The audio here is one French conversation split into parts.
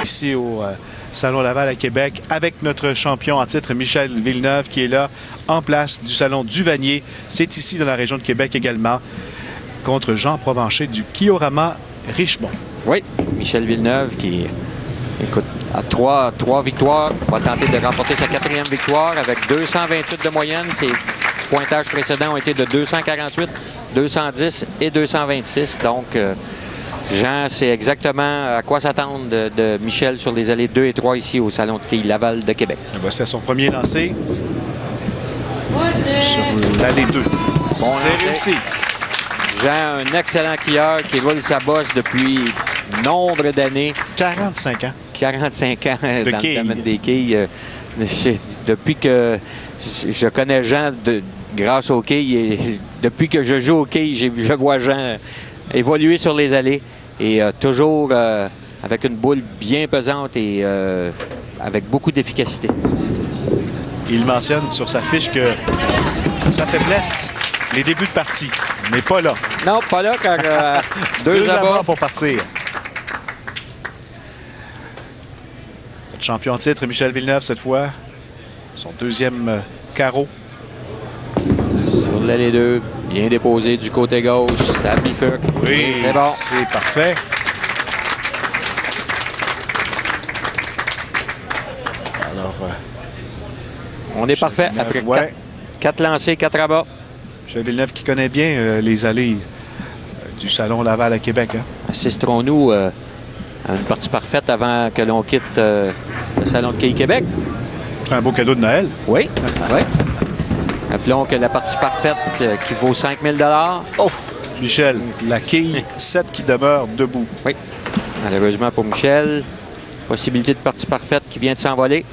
ici au Salon Laval à Québec avec notre champion en titre Michel Villeneuve qui est là en place du Salon du Vanier. C'est ici dans la région de Québec également contre Jean Provencher du Kiorama Richemont. Oui, Michel Villeneuve qui, écoute, a trois victoires, va tenter de remporter sa 4e victoire avec 228 de moyenne. Ses pointages précédents ont été de 248, 210 et 226. Donc, Jean sait exactement à quoi s'attendre de Michel sur les allées 2 et 3 ici au Salon de quilles Laval de Québec. C'est son premier lancé sur l'allée 2. C'est réussi. Jean, un excellent quilleur qui roule sa bosse depuis nombre d'années. 45 ans. 45 ans dans le domaine des quilles. Depuis que je connais Jean grâce aux quilles, et depuis que je joue aux quilles, je vois Jean évoluer sur les allées et toujours avec une boule bien pesante et avec beaucoup d'efficacité. Il mentionne sur sa fiche que sa faiblesse, les débuts de partie, mais pas là. Non, pas là, car deux abats pour partir. Notre champion en titre, Michel Villeneuve, cette fois. Son deuxième carreau. Sur l'allée 2, bien déposé du côté gauche. Ça bifurque. Oui, c'est bon. C'est parfait. Alors, on est parfait après 4 lancés, 4 abats. Michel Villeneuve qui connaît bien les allées du Salon Laval à Québec. Hein? Assisterons-nous à une partie parfaite avant que l'on quitte le Salon de quilles Québec? Un beau cadeau de Noël. Oui, oui. Rappelons que la partie parfaite qui vaut 5 000 $. Oh, Michel, la quille 7 qui demeure debout. Oui, malheureusement pour Michel, possibilité de partie parfaite qui vient de s'envoler.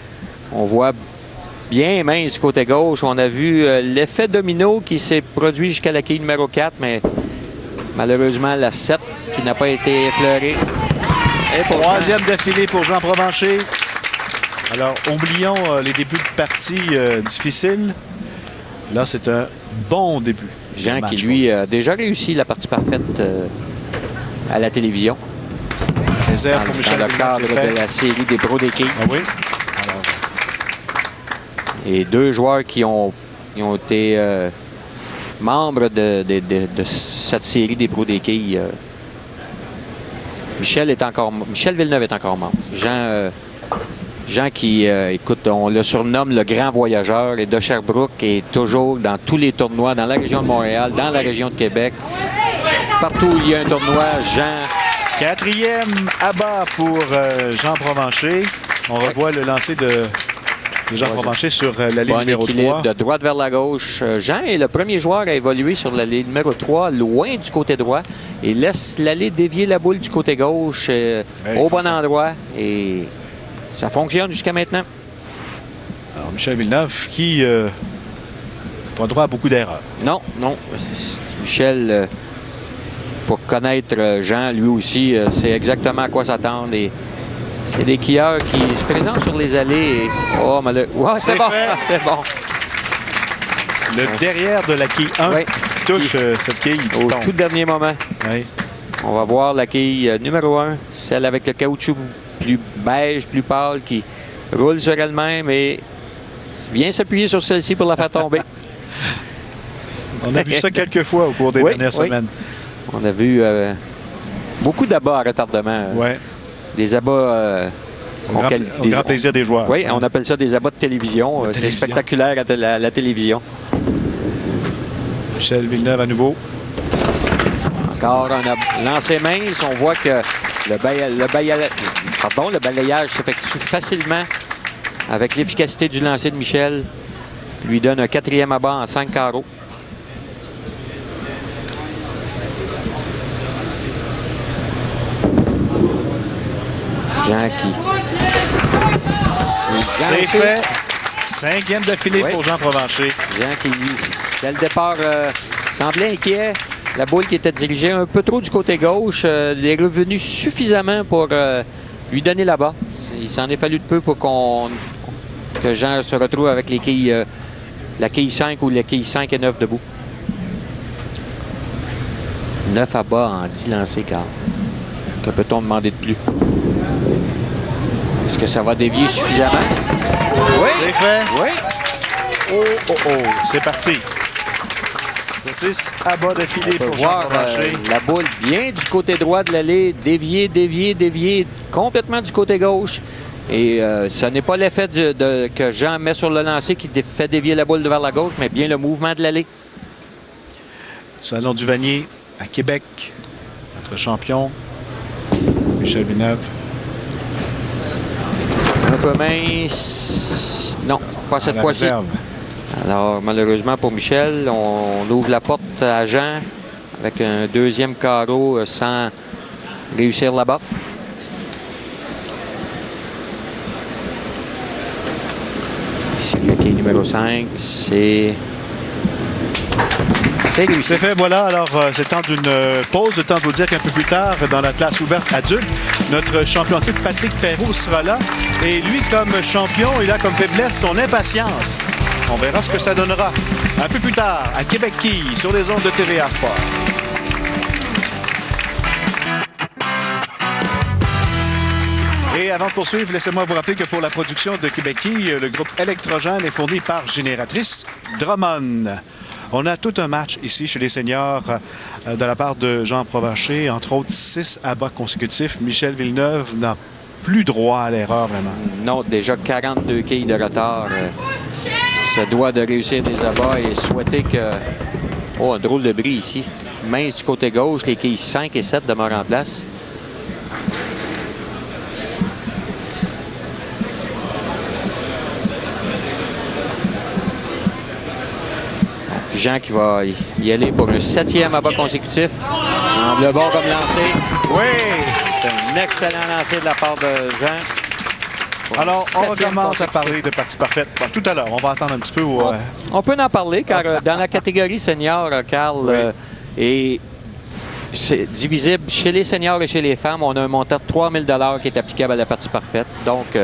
On voit bien mince du côté gauche. On a vu l'effet domino qui s'est produit jusqu'à la quille numéro 4, mais malheureusement la 7 qui n'a pas été effleurée. Et troisième d'affilée pour Jean Provencher. Alors, oublions les débuts de partie difficiles. Là, c'est un bon début. Jean qui, lui, a déjà réussi la partie parfaite à la télévision. Réserve pour Michel dans le cadre de la série des pros des quilles. Ah oui. Alors... Et 2 joueurs qui ont été membres de cette série des pros des quilles. Michel Villeneuve est encore membre. Jean qui, écoute, on le surnomme le grand voyageur et de Sherbrooke est toujours dans tous les tournois, dans la région de Montréal, dans la région de Québec. Partout où il y a un tournoi, Jean. 4e abat pour Jean Provencher. On revoit le lancer de Jean Provencher sur la ligne numéro 3. De droite vers la gauche. Jean est le premier joueur à évoluer sur la ligne numéro 3, loin du côté droit, et laisse l'aller dévier la boule du côté gauche au bon endroit. Et ça fonctionne jusqu'à maintenant. Alors, Michel Villeneuve qui n'a pas droit à beaucoup d'erreurs. Non, non. Michel, pour connaître Jean, lui aussi, sait exactement à quoi s'attendre. Et c'est des quilleurs qui se présentent sur les allées. Et... oh, malheureusement. Ouais, c'est bon. C'est bon. Le derrière de la quille 1 touche cette quille. Au tout dernier moment. Oui. On va voir la quille numéro 1, celle avec le caoutchouc plus beige, plus pâle, qui roule sur elle-même et vient s'appuyer sur celle-ci pour la faire tomber. On a vu ça quelques fois au cours des dernières semaines. On a vu beaucoup d'abats à retardement. Oui. Des abats... au grand plaisir des joueurs. Oui, on appelle ça des abats de télévision. C'est spectaculaire à la télévision. Michel Villeneuve à nouveau. Encore un lancer mince. On voit que le balayage s'effectue facilement avec l'efficacité du lancer de Michel. Lui donne un 4e abat en 5 carreaux. Jean qui... C'est fait. 5e d'affilée pour Jean Provencher. Jean qui, dès le départ, semblait inquiet. La boule qui était dirigée un peu trop du côté gauche est revenue suffisamment pour lui donner là-bas. Il s'en est fallu de peu pour que Jean se retrouve avec les quilles, la quille 5 ou la quille 5 et 9 debout. 9 abats en 10 lancés, car que peut-on demander de plus? Est-ce que ça va dévier suffisamment? Oui. C'est fait. Oui. Oh, oh, oh. C'est parti. 6 abats d'affilée pour Jean Provencher. La boule vient du côté droit de l'allée, dévier complètement du côté gauche. Et ce n'est pas l'effet que Jean met sur le lancer qui fait dévier la boule vers la gauche, mais bien le mouvement de l'allée. Salon du Vanier à Québec. Notre champion, Michel Villeneuve. Un peu mince. Non, pas cette fois-ci. Alors, malheureusement pour Michel, on ouvre la porte à Jean avec un deuxième carreau sans réussir là-bas. Ici, le quai numéro 5, c'est fait, voilà. Alors, c'est le temps d'une pause. Le temps de vous dire qu'un peu plus tard, dans la classe ouverte adulte, notre champion titre, Patrick Perrault, sera là. Et lui, comme champion, il a comme faiblesse son impatience. On verra ce que ça donnera un peu plus tard à Québec-Quille, sur les ondes de TVA Sport. Et avant de poursuivre, laissez-moi vous rappeler que pour la production de Québec-Quille, le groupe électrogène est fourni par Génératrice Drummond. On a tout un match ici chez les seniors de la part de Jean Provencher, entre autres 6 abats consécutifs. Michel Villeneuve n'a plus droit à l'erreur, vraiment. Non, déjà 42 quilles de retard. Se doit de réussir des abats et souhaiter que... Oh, un drôle de bris ici. Mince du côté gauche, les quilles 5 et 7 demeurent en place. Jean qui va y aller pour un 7e abat consécutif. Semble bon comme lancer. Oui! C'est un excellent lancer de la part de Jean. Alors, on recommence à parler de partie parfaite. Bon, tout à l'heure, on va attendre un petit peu. On peut en parler, car dans la catégorie senior, Carl, et c'est divisible chez les seniors et chez les femmes. On a un montant de 3 000 $ qui est applicable à la partie parfaite. Donc,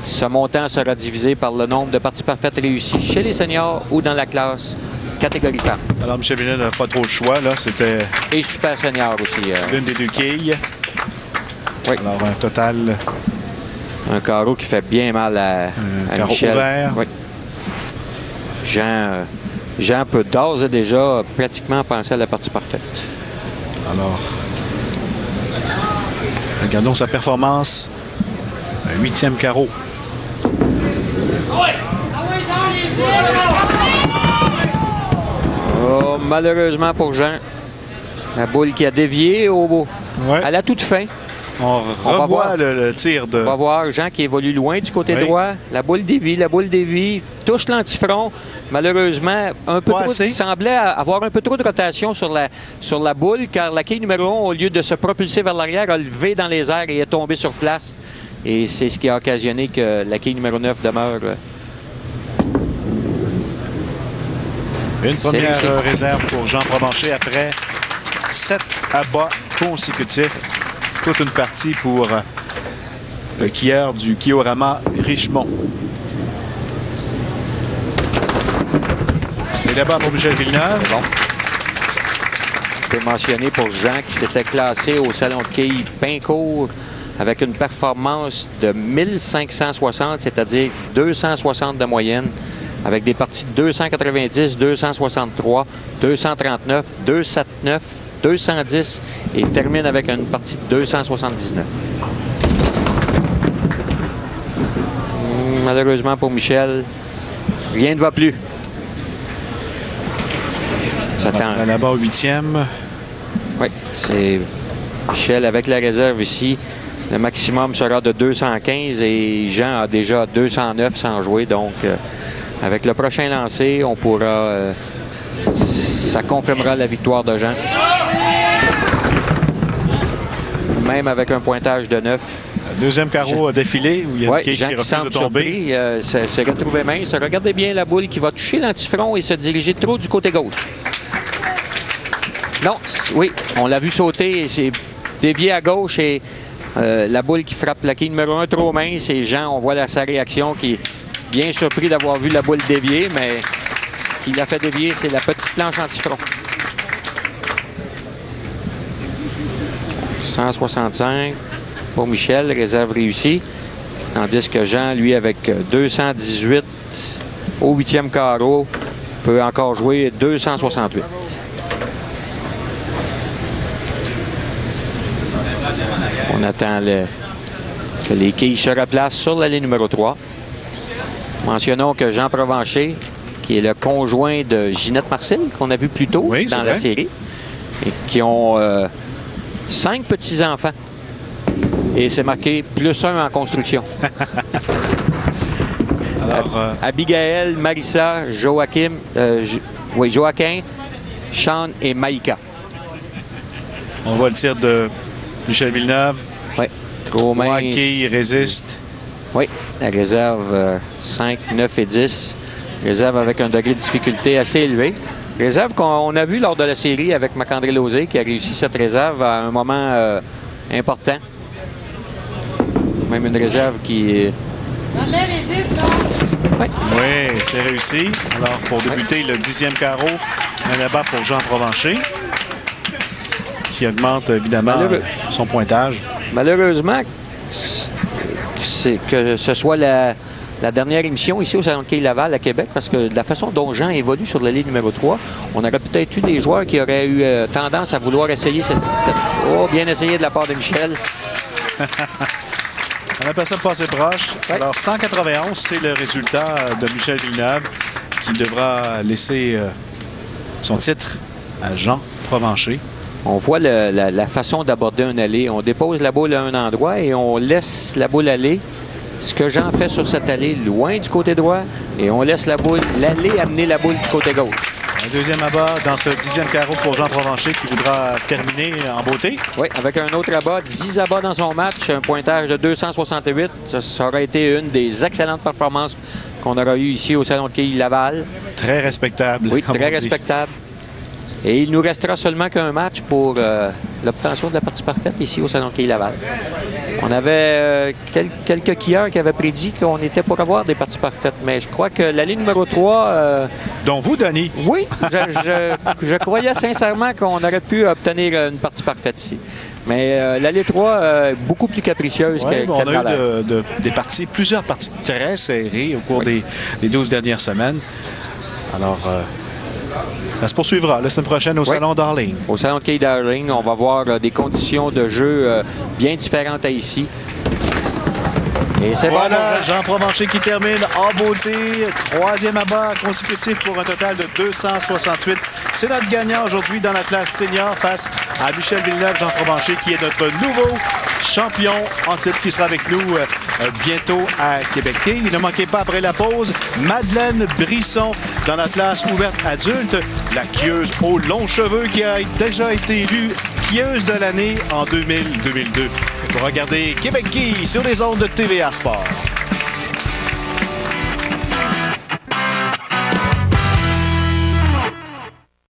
ce montant sera divisé par le nombre de parties parfaites réussies chez les seniors ou dans la classe catégorie femmes. Alors, Michel Villeneuve n'a pas trop le choix, là. C'était... Et super senior aussi. L'une des deux quilles. Oui. Alors, un total... Un carreau qui fait bien mal à Michel. Ouvert. Oui. Jean peut d'ores et déjà pratiquement penser à la partie parfaite. Alors, regardons sa performance. Un 8e carreau. Oh, malheureusement pour Jean, la boule qui a dévié à la toute fin. On va voir le tir de... On va voir Jean qui évolue loin du côté droit. La boule dévie, touche l'antifront. Malheureusement, un peu trop, il semblait avoir un peu trop de rotation sur la boule, car la quille numéro 1, au lieu de se propulser vers l'arrière, a levé dans les airs et est tombé sur place. Et c'est ce qui a occasionné que la quille numéro 9 demeure. Une première réserve pour Jean Provencher après 7 abats consécutifs. Toute une partie pour le quilleur du Kiorama Richemont. C'est là-bas pour Michel Villeneuve. Bon. Je peux mentionner pour Jean qui s'était classé au Salon de quilles Pincourt avec une performance de 1560, c'est-à-dire 260 de moyenne, avec des parties de 290, 263, 239, 279, 210 et termine avec une partie de 279. Malheureusement pour Michel, rien ne va plus. Là-bas au 8e. Oui, c'est Michel avec la réserve ici. Le maximum sera de 215 et Jean a déjà 209 sans jouer. Donc, avec le prochain lancer, on pourra... ça confirmera la victoire de Jean. Même avec un pointage de 9. Deuxième carreau défilé où il y a Jean qui semble surpris, se retrouver mince. Regardez bien la boule qui va toucher l'antifront et se diriger trop du côté gauche. Non, oui, on l'a vu sauter et c'est dévié à gauche et la boule qui frappe la quille numéro 1 trop mince et Jean, on voit sa réaction qui est bien surpris d'avoir vu la boule dévier, mais ce qui l'a fait dévier, c'est la petite planche antifront. 165 pour Michel, réserve réussie. Tandis que Jean, lui, avec 218 au 8e carreau, peut encore jouer 268. On attend que les quilles se replacent sur l'allée numéro 3. Mentionnons que Jean Provencher, qui est le conjoint de Ginette Marcel, qu'on a vu plus tôt dans la série, et qui ont 5 petits-enfants. Et c'est marqué +1 en construction. Alors, Abigail, Marissa, Joachim, Joaquin, Sean et Maïka. On voit le tir de Michel Villeneuve. Oui. Trop mince. Qui résiste. Oui, la réserve 5, 9 et 10. Réserve avec un degré de difficulté assez élevé. Réserve qu'on a vu lors de la série avec Marc-André Lauzé qui a réussi cette réserve à un moment important. Même une réserve qui... Oui, c'est réussi. Alors, pour débuter le 10e carreau, un abat pour Jean Provencher, qui augmente évidemment son pointage. Malheureusement, que ce soit la dernière émission ici au Salon de quilles Laval à Québec, parce que de la façon dont Jean évolue sur la ligne numéro 3, on aurait peut-être eu des joueurs qui auraient eu tendance à vouloir essayer Oh, bien essayé de la part de Michel. On appelle ça passer proche. Ouais. Alors, 191, c'est le résultat de Michel Villeneuve qui devra laisser son titre à Jean Provencher. On voit la façon d'aborder un allée. On dépose la boule à un endroit et on laisse la boule aller. Ce que Jean fait sur cette allée, loin du côté droit, et on laisse l'allée amener la boule du côté gauche. Un deuxième abat dans ce 10e carreau pour Jean Provencher qui voudra terminer en beauté. Oui, avec un autre abat, 10 abats dans son match, un pointage de 268. Ça aurait été une des excellentes performances qu'on aura eues ici au Salon de quilles Laval. Très respectable. Oui, très respectable. Et il nous restera seulement qu'un match pour l'obtention de la partie parfaite ici au Salon de quilles Laval. On avait quelques quilleurs qui avaient prédit qu'on était pour avoir des parties parfaites, mais je crois que l'allée numéro 3... dont vous, Denis. Oui, je croyais sincèrement qu'on aurait pu obtenir une partie parfaite ici. Mais l'allée 3 est beaucoup plus capricieuse que on a eu plusieurs parties très serrées au cours des 12 dernières semaines. Alors... ça se poursuivra la semaine prochaine au Salon Darling. Au Salon de quilles Darling, on va voir des conditions de jeu bien différentes à ici. Et c'est voilà, Jean Provencher qui termine en beauté. 3e abat consécutif pour un total de 268. C'est notre gagnant aujourd'hui dans la classe senior face à Michel Villeneuve, Jean Provencher, qui est notre nouveau champion en titre qui sera avec nous bientôt à Québec. Et ne manquez pas après la pause, Madeleine Brisson dans la classe ouverte adulte, la quilleuse aux longs cheveux qui a déjà été élue quilleuse de l'année en 2000-2002. Vous regardez Québec Quilles sur les ondes de TVA Sport.